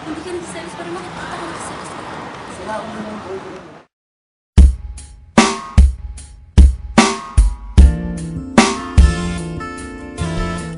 Hindi ka nagsiselos, pero bakit ako nagsiselos? Sila ako ng boyfriend.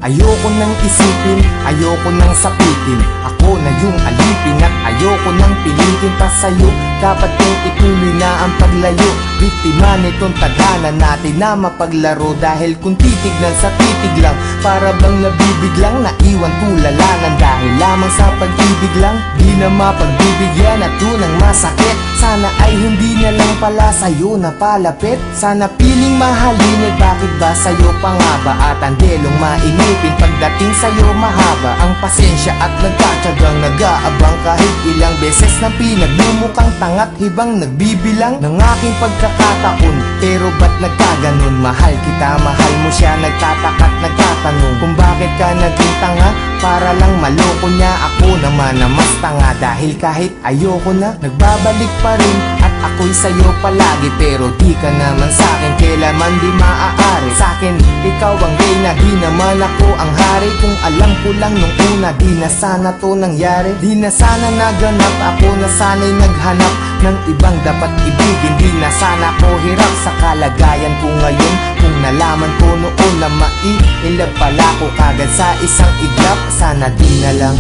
Ayoko nang isipin, ayoko nang sapitin. Ako na yung alipin at ayoko nang pilitin pa sa'yo. Dapat kong ituloy na ang paglayo. Biktima nitong tadhana natin na mapaglaro. Dahil kung titignan sa titig lang, para bang nabibiglang naiwan tulalanan. Dahil lamang sa pag-ibig lang, di na mapagbibigyan at tunang masakit. Sana ay hindi na lang pala sa'yo napalapit. Sana piling mahalin at bakit ba sa'yo pa nga ba? At ang delong mainipin pagdating sa'yo mahaba ang pasensya at nagtatsagang nag-aabang. Kahit ilang beses nang pinagbumukang tangat hibang nagbibilang ng aking pagkakataon. Pero ba't nagkaganon? Mahal kita, mahal mo siya. Nagtataka't nagtatanong kung bakit ka naging tanga. Para lang maloko niya, ako naman na mas tanga. Dahil kahit ayoko na, nagbabalik pa rin. At ako'y sa'yo palagi, pero di ka naman sa'kin kailanman di maaari. Sa'kin, ikaw ang reyna, di naman ako ang hari. Kung alam ko lang nung una, di na sana to nangyari. Di na sana naganap, ako na sana'y naghanap ng ibang dapat ibigin. Di na sana ko hirap sa kalagayan ko ngayon. Kung nalaman ko noon na maiilab pala ko kagad sa isang iglap, sana di na lang.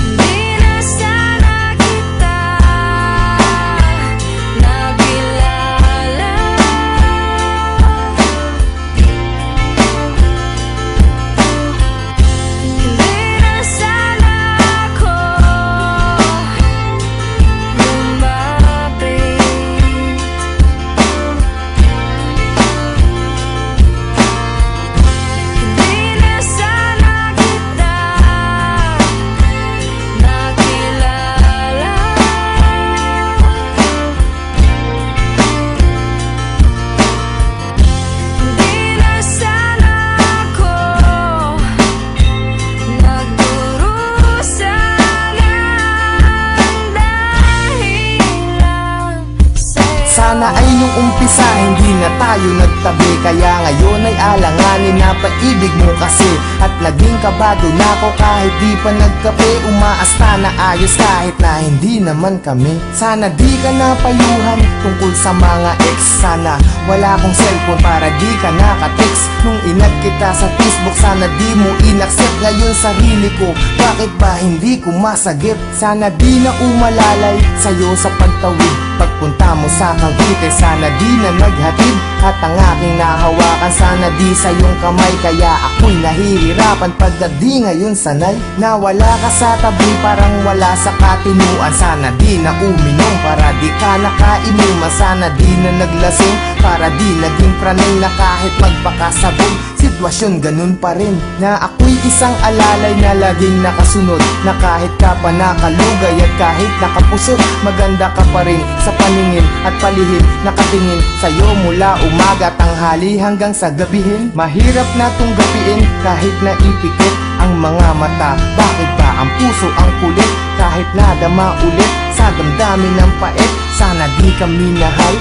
Sana ay nung umpisa hindi na tayo nagtabi. Kaya ngayon ay alanganin na pag-ibig mo kasi. At naging kabado na ako kahit di pa nagkape. Umaasta na ayos kahit na hindi naman kami. Sana di ka napayuhan tungkol sa mga ex. Sana wala akong cellphone para di ka nakatext. Nung inad kita sa Facebook, sana di mo inaccept. Ngayon sarili ko, bakit ba hindi ko masagip? Sana di na umalalay sa'yo sa pagtawid. Pagpunta mo sa Cavite, sana di na naghatid. At ang aking nahawakan, sana di sa iyong kamay. Kaya ako'y nahihirapan pagkat di ngayon sanay. Nawala ka sa tabi, parang wala sa katinuan. Sana di na uminom para di ka nakainuman. Sana di na naglasing para di naging pranay na kahit magpakasabog. Sitwasyon ganun pa rin, na ako'y isang alalay na laging nakasunod. Na kahit ka pa nakalugay at kahit nakapusot, maganda ka pa rin sa paningin at palihim. Nakatingin sa'yo mula umaga, tanghali hanggang sa gabihin. Mahirap na tong gabiin kahit naipikit ang mga mata. Bakit ba ang puso ang kulit kahit nadama ulit sa damdamin ng pait? Sana di kami nahal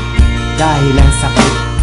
dahil ang sakit.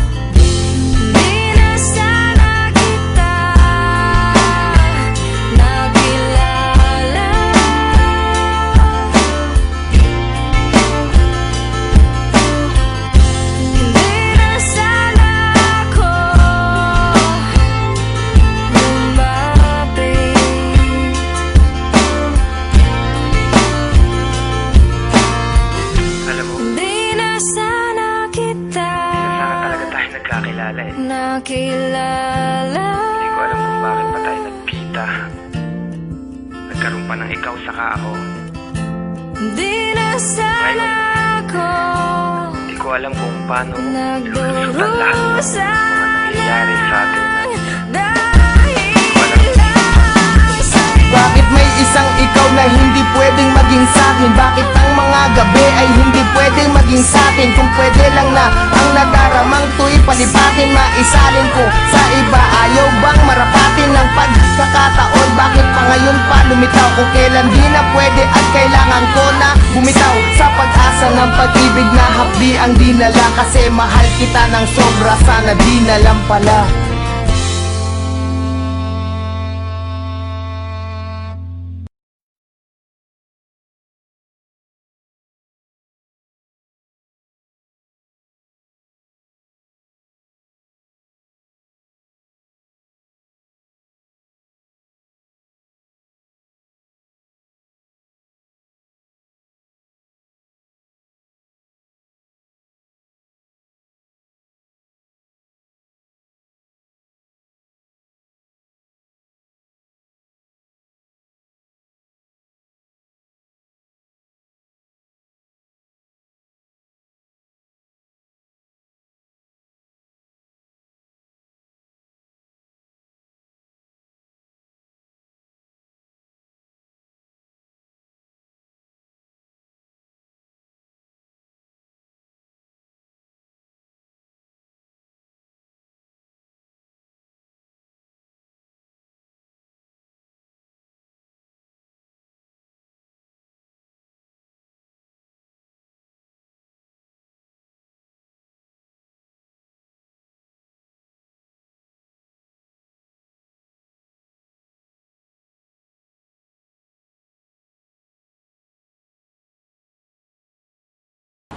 Nakilala. Hindi ko alam kung bakit pa tayo nagkita. Nagkaroon pa ng ikaw saka ako. Di na sana ako. Hindi ko alam kung paano lulusutan lahat ng mga nangyayari sa atin. Bakit may isang ikaw na hindi pwedeng maging sa'kin? Bakit ang mga gabi ay hindi pwedeng maging sa'tin? Kung pwede lang na ang nadaramang to'y palipatin, maisalin ko sa iba. Ayaw bang marapatin ng pagkakataon? Bakit pa ngayon pa lumitaw? Kung kailan di na pwede at kailangan ko na bumitaw sa pag-asa ng pag-ibig na hapdi ang dinala. Kasi mahal kita ng sobra, sana di na lang pala.